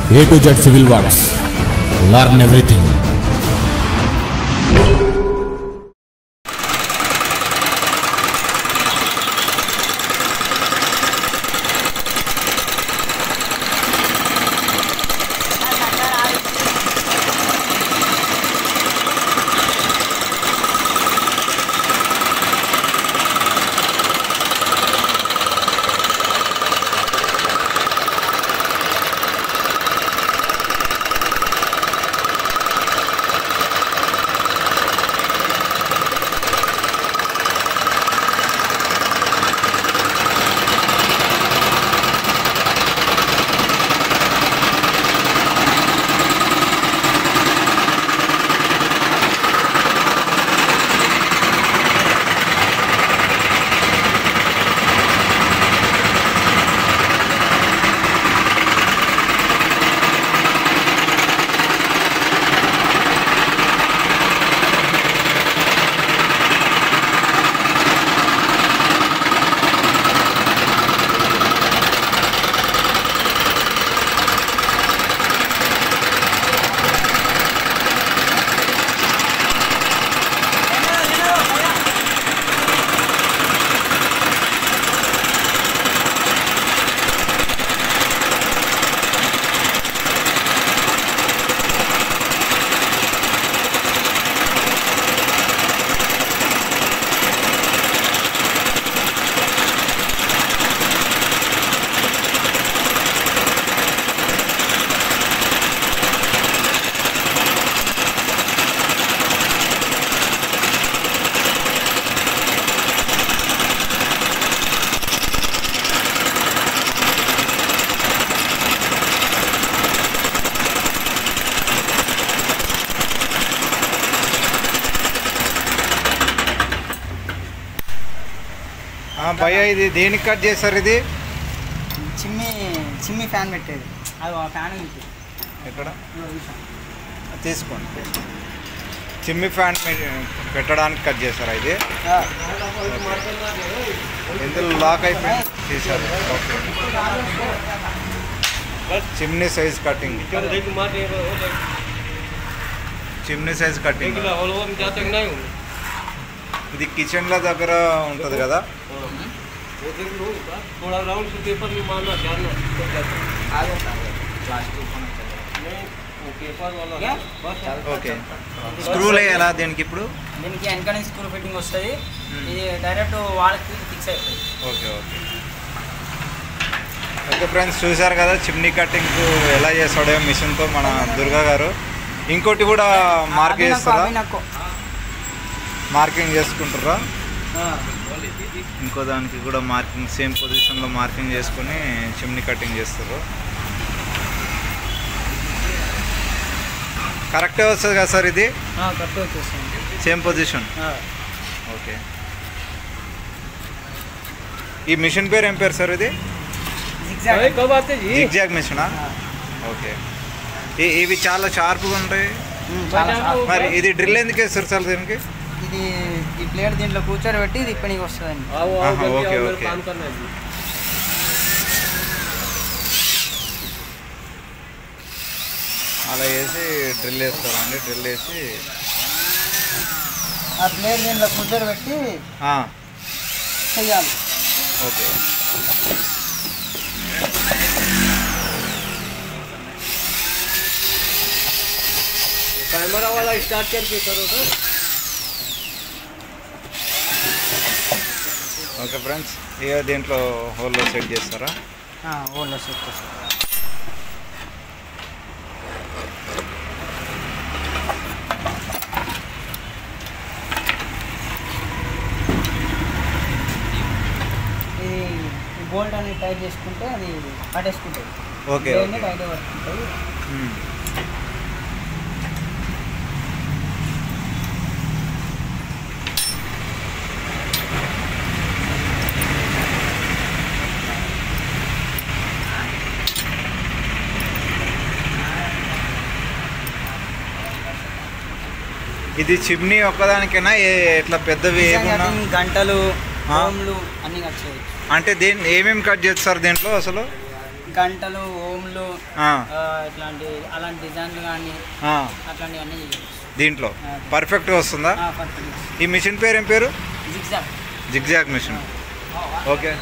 A to Z Civil Works. Learn everything. భయ్యా ఇది దేనికి కట్ చేస్తారు? ఇది చిమ్మి ఫ్యాన్ పెట్టేది. అది ఫ్యాన్ ఎక్కడ తీసుకోండి. చిమ్మి ఫ్యాన్ పెట్టడానికి కట్ చేస్తారా? ఇది ఇందులో లాక్ అయిపోయి తీసారు. Okay, chimney size cutting. Chimney size cutting ఇది కిచెన్ల దగ్గర ఉంటుంది కదా. ఓకే, స్క్రూలు వేయాలా దీనికి? ఇప్పుడు దీనికి వెనక స్క్రూ ఫిట్టింగ్ వస్తుంది. ఇది డైరెక్ట్ వాళ్ళకి ఫిక్స్ అయిపోతుంది. ఓకే ఓకే ఓకే ఫ్రెండ్స్, చూసారు కదా చిమ్నీ కటింగ్ ఎలా చేస్తాడో మిషన్తో మన దుర్గా గారు. ఇంకోటి కూడా మార్క్ చేస్తారా? మార్కింగ్ చేసుకుంటారా? ఇంకో దానికి కూడా మార్కింగ్ సేమ్ పొజిషన్లో మార్కింగ్ చేసుకుని చిమ్నీ కటింగ్ చేస్తారు. కరెక్టే వస్తుంది కదా సార్? ఇది సేమ్ పొజిషన్. ఓకే, ఈ మిషన్ పేరు ఏం పేరు సార్? ఇది జిగ్జాగ్ మిషనా? ఓకే, ఇవి చాలా షార్ప్గా ఉంటాయి. మరి ఇది డ్రిల్ ఎందుకు వేస్తారు సార్ దీనికి? ఇది ఈ ప్లేట్ దీంట్లో కూర్చోబెట్టి ఇది ఇప్పటికి వస్తుందండి. ఓకే ఓకే, అలా వేసి డ్రిల్ వేస్తారండి. డ్రిల్ వేసి ఆ ప్లేట్ దీంట్లో కూర్చోబెట్టి చెయ్యాలి. ఓకే, कैमरा वाला स्टार्ट करके करो तो. ఓకే ఫ్రెండ్స్, ఇక దీంట్లో హోల్లో సెట్ చేస్తారా? హోల్లో సెట్ చేస్తారా? ఇది బోల్ట్ అనేది టైట్ చేసుకుంటే అది పట్టేసుకుంటుంది. ఓకే, టైట్ పట్టుకుంటుంది. ఇది చిమ్నీ ఒక్కదానికైనా ఇట్లా పెద్దవి ఏమన్నా గంటలు హోమ్లు అన్నీ కట్ చేయొచ్చు. అంటే దేని ఏమేమి కట్ చేస్తారు దీంట్లో అసలు? గంటలు ఓంలు ఇట్లాంటి అలాంటి డిజైన్లు కానీ అట్లాంటివి అన్నీ చేయొచ్చు దీంట్లో. పర్ఫెక్ట్గా వస్తుందా? పర్ఫెక్ట్. ఈ మిషన్ పేరు ఏం పేరు? జిగ్జాగ్. Zigzag mission. ఓకే.